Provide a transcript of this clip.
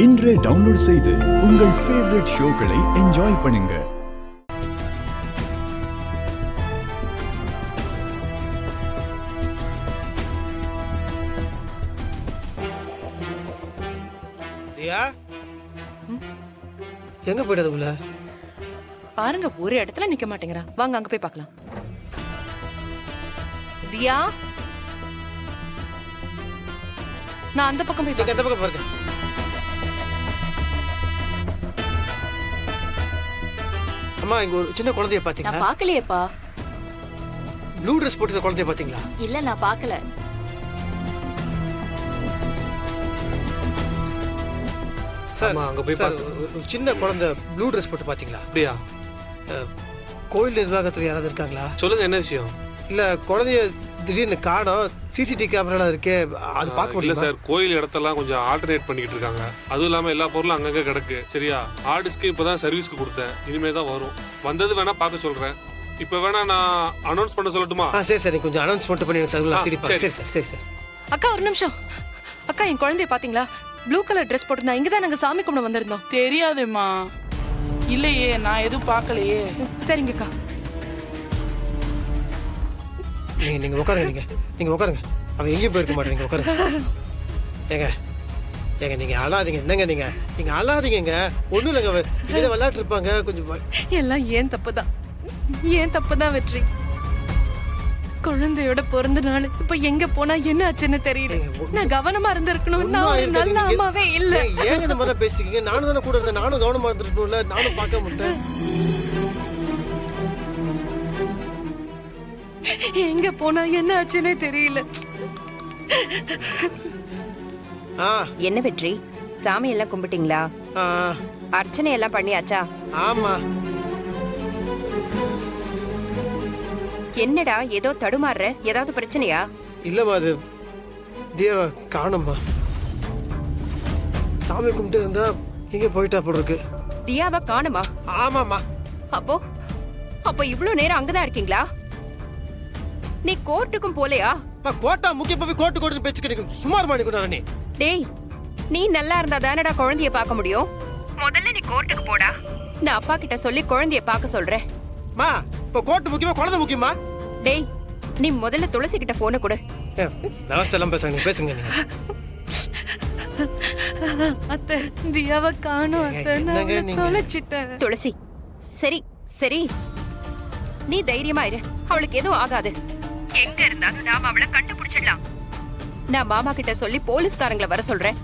இன்றே டவுன்லோட் செய்து உங்கள் ஃபேவரட் ஷோக்களை என்ஜாய் பண்ணுங்க. தியா எங்க போயிட்டதுக்குள்ள பாருங்க, ஒரு இடத்துல நிக்க மாட்டேங்கிறா. வாங்க அங்க போய் பார்க்கலாம். தியா, நான் அந்த பக்கம் போய் எந்த பக்கம் பாருங்க. அம்மா, இங்க ஒரு சின்ன குழந்தைய நான் பாத்தீங்களா? பாக்கலையேப்பா. ப்ளூ ட்ரெஸ் போட்டு குழந்தைய பாத்தீங்களா? இல்ல, நான் பாக்கல. சார், அங்க போய் ஒரு சின்ன குழந்தை ப்ளூ ட்ரெஸ் போட்டு பாத்தீங்களா? அப்படியா? கோயில் நிர்வாகத்துல யாராவது இருக்காங்களா? சொல்லுங்க, என்ன விஷயம்? இல்ல, குழந்தைய திடீர்னு காணோம். சிசிடிவி கேமரா இருக்கே, அது பார்க்க இல்ல முடியல சார், கோயில் இடத்தெல்லாம் கொஞ்சம் ஆல்டர்னேட் பண்ணிக்கிட்டு இருக்காங்க. அதுவும் இல்லாம எல்லா பொருளும் அங்கங்க கிடக்கு. சரியா? ஹார்ட் டிஸ்க்கு இப்பதான் சர்வீஸ்க்கு கொடுத்தேன். இனிமே தான் வரும். வந்தது வேணா பார்க்க சொல்றேன். இப்ப வேணா நான் அனௌன்ஸ் பண்ண சொல்லட்டுமா? சரி சரி, கொஞ்சம் அனௌன்ஸ் மட்டும் பண்ணி சரி சரி சரி சரி. அக்கா, ஒரு நிமிஷம். அக்கா, என் குழந்தைய பாத்தீங்களா? ப்ளூ கலர் ட்ரெஸ் போட்டிருந்தா. இங்கதான் நாங்க சாமி கும்பிட வந்திருந்தோம். தெரியாதுமா. இல்லையே, நான் எதுவும் பார்க்கலையே. சரிங்கக்கா. நீங்க உட்காருங்க. நீங்க உட்காருங்க. அவன் எங்கேயும் போயிருக்க மாட்டேன். நீங்க உட்காருங்க. ஏங்க நீங்க அழாதீங்க. என்னங்க நீங்க அழாதீங்க. ஒண்ணும் இல்லைங்க. இங்கே விளையாட்டு இருப்பாங்க. கொஞ்சம் எல்லாம் ஏன் தப்புதான் வெற்றி. குழந்தையோட பிறந்த நாள் இப்ப எங்க போனா என்ன ஆச்சுன்னு தெரியல. நான் கவனமா இருந்திருக்கணும். நான் ஒரு நல்ல அம்மாவே இல்ல. ஏங்க இந்த மாதிரி பேசிக்கீங்க? நானும் தானே கூட இருந்தேன். நானும் கவனமா இருந்திருக்கணும்ல. நானும் பார்க்க மாட்டேன். எங்க போனா என்ன ஆச்சுன்னே தெரியல. என்ன வெற்றி, சாமி எல்லாம் கும்பிட்டீங்களா? அர்ச்சனை எல்லாம் பண்ணியாச்சா? ஆமா. என்னடா ஏதோ தடுமாறுற? ஏதாவது பிரச்சனையா? இல்லம்மா, அது தேவ காணும்மா. சாமி கும்பிட்டு இருந்தா எங்க போயிட்டா போல இருக்கு. தியாவ காணுமா? ஆமாமா. அப்போ இவ்வளவு நேரம் அங்கதான் இருக்கீங்களா? நீ கோர்ட்டுக்கும் போலையா? கோட்டா முக்கிய போய் கோட்டு பேச்சுக்கிட்டு சுமார் மாடிக்கூடாது. நீ டேய், நீ நல்லா இருந்தா தானடா குழந்தைய பார்க்க முடியும். முதல்ல நீ கோர்ட்டுக்கு போடா. நான் அப்பா கிட்ட சொல்லி குழந்தைய பார்க்க சொல்றேன். மா, இப்ப கோட்டு முக்கியமா குழந்தை முக்கியமா? டேய், நீ முதல்ல துளசி கிட்ட போன கொடு. நவஸ்தெல்லாம் பேசுங்க. நீங்க பேசுங்க. அத்தை, தியாவ காணோம் அத்தை. நான் தொலைச்சிட்டேன். துளசி, சரி சரி, நீ தைரியமா இரு. அவளுக்கு எதுவும் ஆகாது. எங்க இருந்தாலும் நாம அவளை கண்டுபிடிச்சிடலாம். நான் மாமா கிட்ட சொல்லி போலீஸ்காரங்களை வர சொல்றேன்.